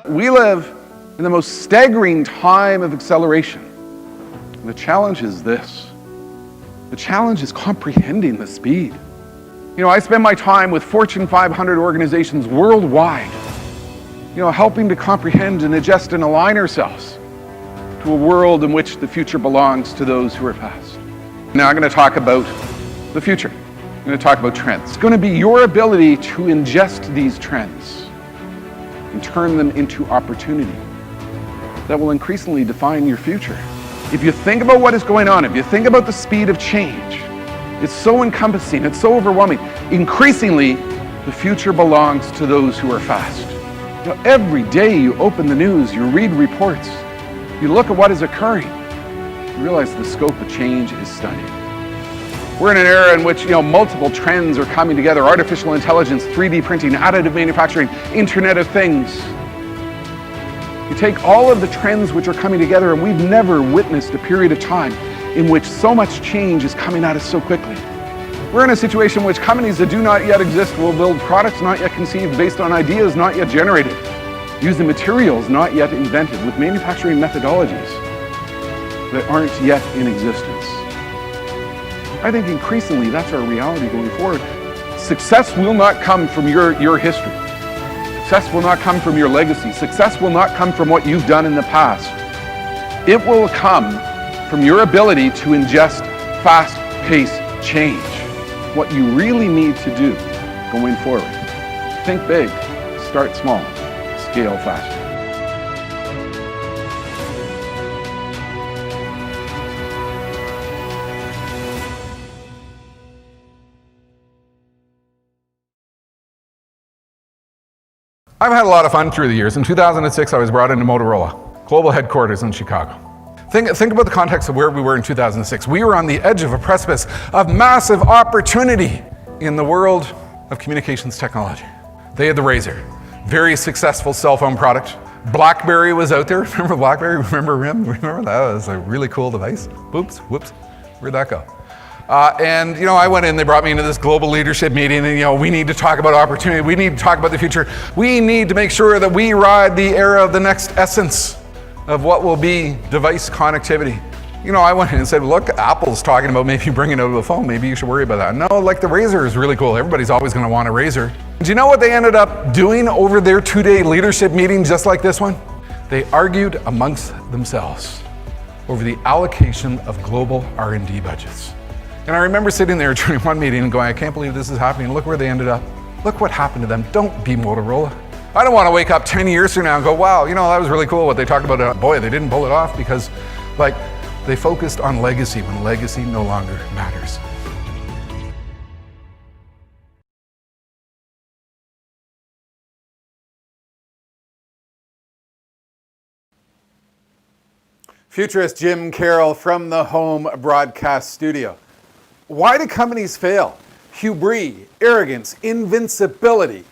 We live in the most staggering time of acceleration. And the challenge is this. The challenge is comprehending the speed. You know, I spend my time with Fortune 500 organizations worldwide, helping to comprehend and adjust and align ourselves to a world in which the future belongs to those who are past. Now I'm going to talk about the future. I'm going to talk about trends. It's going to be your ability to ingest these trends and turn them into opportunity that will increasingly define your future. If you think about what is going on, if you think about the speed of change, it's so encompassing, it's so overwhelming. Increasingly, the future belongs to those who are fast. Every day you open the news, you read reports, you look at what is occurring, you realize the scope of change is stunning. We're in an era in which multiple trends are coming together: artificial intelligence, 3D printing, additive manufacturing, Internet of Things. You take all of the trends which are coming together, and we've never witnessed a period of time in which so much change is coming at us so quickly. We're in a situation in which companies that do not yet exist will build products not yet conceived based on ideas not yet generated, using materials not yet invented, with manufacturing methodologies that aren't yet in existence. I think increasingly that's our reality going forward. Success will not come from your history. Success will not come from your legacy. Success will not come from what you've done in the past. It will come from your ability to ingest fast-paced change. What you really need to do going forward. Think big, start small, scale faster. I've had a lot of fun through the years. In 2006, I was brought into Motorola, global headquarters in Chicago. Think about the context of where we were in 2006. We were on the edge of a precipice of massive opportunity in the world of communications technology. They had the Razr, very successful cell phone product. BlackBerry was out there. Remember BlackBerry? Remember RIM? Remember that? It was a really cool device. Whoops. Where'd that go? And I went in, they brought me into this global leadership meeting, and we need to talk about opportunity, we need to talk about the future, we need to make sure that we ride the era of the next essence of what will be device connectivity. I went in and said, look, Apple's talking about maybe bringing out a phone, maybe you should worry about that. No, like the Razr is really cool, everybody's always going to want a Razr. Do you know what they ended up doing over their 2-day leadership meeting just like this one? They argued amongst themselves over the allocation of global R&D budgets. And I remember sitting there during one meeting and going, I can't believe this is happening. Look where they ended up. Look what happened to them. Don't be Motorola. I don't want to wake up 10 years from now and go, wow, that was really cool what they talked about. Boy, they didn't pull it off because they focused on legacy when legacy no longer matters. Futurist Jim Carroll from the home broadcast studio. Why do companies fail? Hubris, arrogance, invincibility.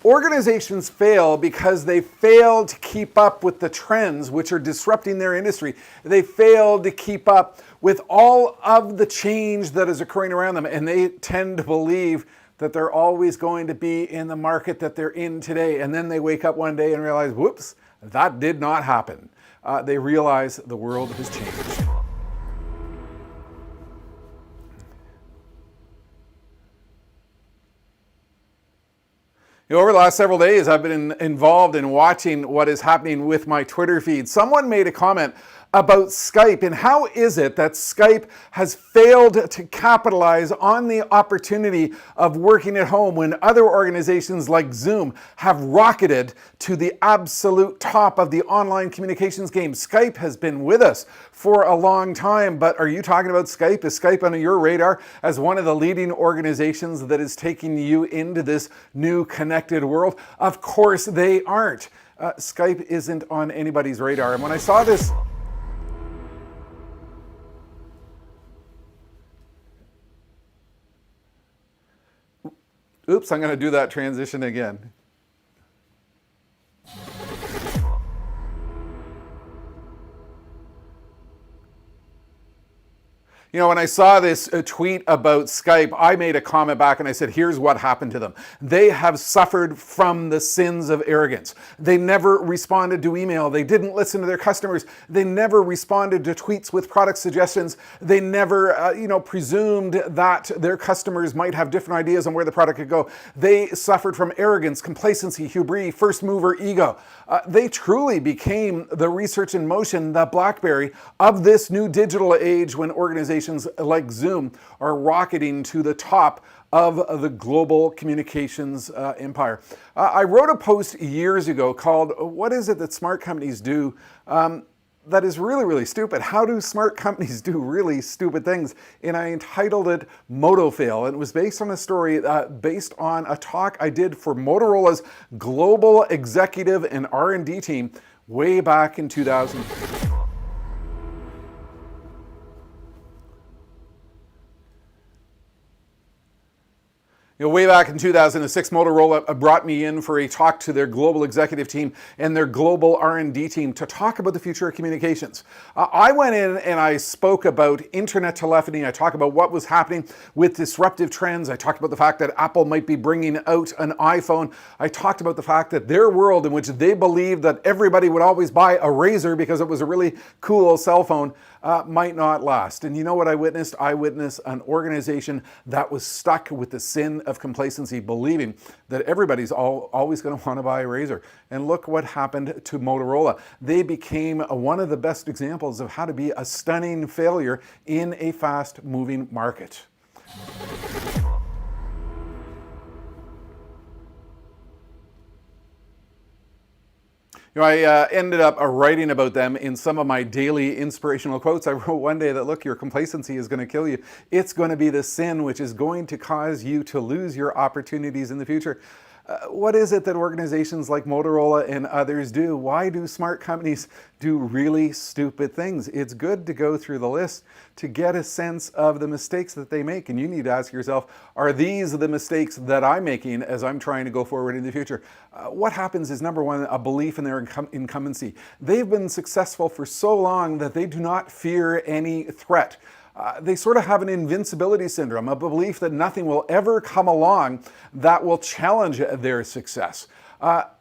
Organizations fail because they fail to keep up with the trends which are disrupting their industry. They fail to keep up with all of the change that is occurring around them, and they tend to believe that they're always going to be in the market that they're in today. And then they wake up one day and realize, whoops, that did not happen. They realize the world has changed. Over the last several days, I've been involved in watching what is happening with my Twitter feed. Someone made a comment about Skype, and how is it that Skype has failed to capitalize on the opportunity of working at home when other organizations like Zoom have rocketed to the absolute top of the online communications game. Skype has been with us for a long time, but are you talking about Skype? Is Skype on your radar as one of the leading organizations that is taking you into this new connected world? Of course they aren't. Skype isn't on anybody's radar. And when I saw this, oops, I'm going to do that transition again. You know, when I saw this tweet about Skype, I made a comment back and I said, here's what happened to them. They have suffered from the sins of arrogance. They never responded to email. They didn't listen to their customers. They never responded to tweets with product suggestions. They never, presumed that their customers might have different ideas on where the product could go. They suffered from arrogance, complacency, hubris, first mover ego. They truly became the research in motion, the BlackBerry of this new digital age when organizations like Zoom are rocketing to the top of the global communications empire. I wrote a post years ago called, "What is it that smart companies do that is really, really stupid? How do smart companies do really stupid things?" And I entitled it Moto Fail. And it was based on a story based on a talk I did for Motorola's global executive and R&D team way back in 2000. Way back in 2006, Motorola brought me in for a talk to their global executive team and their global R&D team to talk about the future of communications. I went in and I spoke about internet telephony. I talked about what was happening with disruptive trends. I talked about the fact that Apple might be bringing out an iPhone. I talked about the fact that their world in which they believed that everybody would always buy a Razor because it was a really cool cell phone might not last. And you know what I witnessed? I witnessed an organization that was stuck with the sin of complacency, believing that everybody's always going to want to buy a Razor. And look what happened to Motorola. They became one of the best examples of how to be a stunning failure in a fast-moving market. I ended up writing about them in some of my daily inspirational quotes. I wrote one day that, look, your complacency is going to kill you. It's going to be the sin which is going to cause you to lose your opportunities in the future. What is it that organizations like Motorola and others do? Why do smart companies do really stupid things? It's good to go through the list to get a sense of the mistakes that they make. And you need to ask yourself, are these the mistakes that I'm making as I'm trying to go forward in the future? What happens is, number one, a belief in their incumbency. They've been successful for so long that they do not fear any threat. They sort of have an invincibility syndrome, a belief that nothing will ever come along that will challenge their success.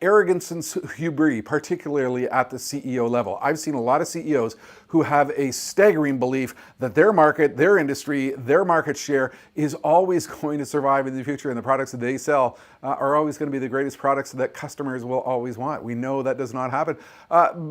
Arrogance and hubris, particularly at the CEO level. I've seen a lot of CEOs who have a staggering belief that their market, their industry, their market share is always going to survive in the future, and the products that they sell are always going to be the greatest products that customers will always want. We know that does not happen.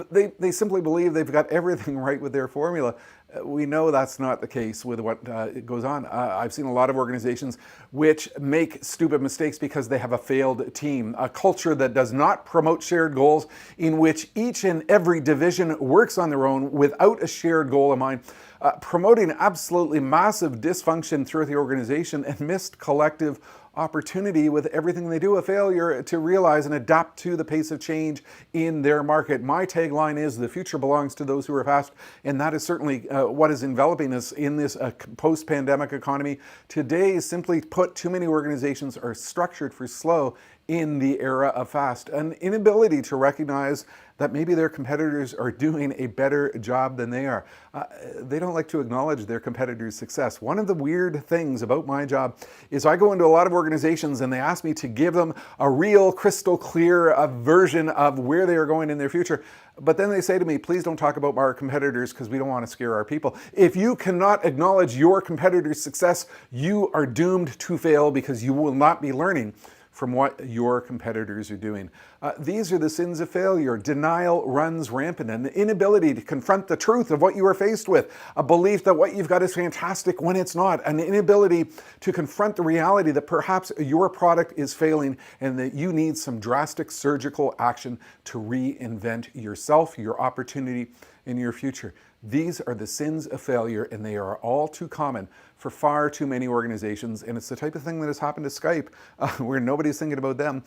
They simply believe they've got everything right with their formula. We know that's not the case with what goes on. I've seen a lot of organizations which make stupid mistakes because they have a failed team, a culture that does not promote shared goals, in which each and every division works on their own without a shared goal in mind, promoting absolutely massive dysfunction throughout the organization and missed collective opportunity with everything they do, a failure to realize and adapt to the pace of change in their market. My tagline is, the future belongs to those who are fast, and that is certainly what is enveloping us in this post-pandemic economy. Today, simply put, too many organizations are structured for slow in the era of fast. An inability to recognize that maybe their competitors are doing a better job than they are. They don't like to acknowledge their competitors' success. One of the weird things about my job is I go into a lot of organizations and they ask me to give them a real crystal clear version of where they are going in their future. But then they say to me, please don't talk about our competitors because we don't want to scare our people. If you cannot acknowledge your competitors' success, you are doomed to fail because you will not be learning from what your competitors are doing. These are the sins of failure. Denial runs rampant, and the inability to confront the truth of what you are faced with, a belief that what you've got is fantastic when it's not, an inability to confront the reality that perhaps your product is failing and that you need some drastic surgical action to reinvent yourself, your opportunity, and your future. These are the sins of failure, and they are all too common for far too many organizations. And it's the type of thing that has happened to Skype, where nobody's thinking about them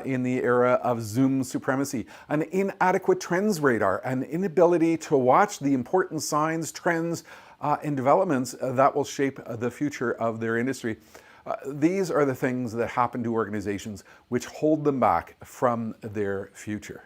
in the era of Zoom supremacy. An inadequate trends radar, an inability to watch the important signs, trends, and developments that will shape the future of their industry. These are the things that happen to organizations which hold them back from their future.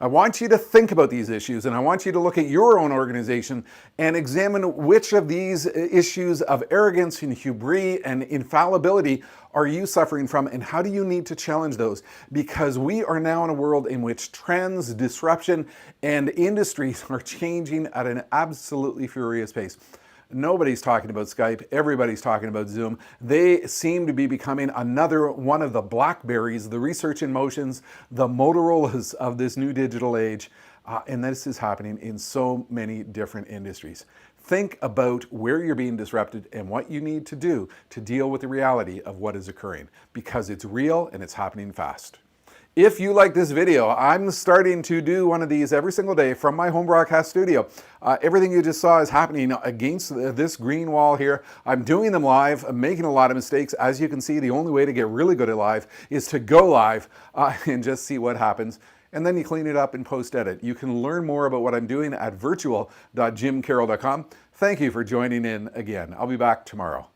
I want you to think about these issues, and I want you to look at your own organization and examine which of these issues of arrogance and hubris and infallibility are you suffering from, and how do you need to challenge those? Because we are now in a world in which trends, disruption, and industries are changing at an absolutely furious pace. Nobody's talking about Skype. Everybody's talking about Zoom. They seem to be becoming another one of the Blackberries, the Research in Motions, the Motorola's of this new digital age. And this is happening in so many different industries. Think about where you're being disrupted and what you need to do to deal with the reality of what is occurring, because it's real and it's happening fast. If you like this video, I'm starting to do one of these every single day from my home broadcast studio. Everything you just saw is happening against this green wall here. I'm doing them live. I'm making a lot of mistakes. As you can see, the only way to get really good at live is to go live and just see what happens. And then you clean it up and post-edit. You can learn more about what I'm doing at virtual.jimcarroll.com. Thank you for joining in again. I'll be back tomorrow.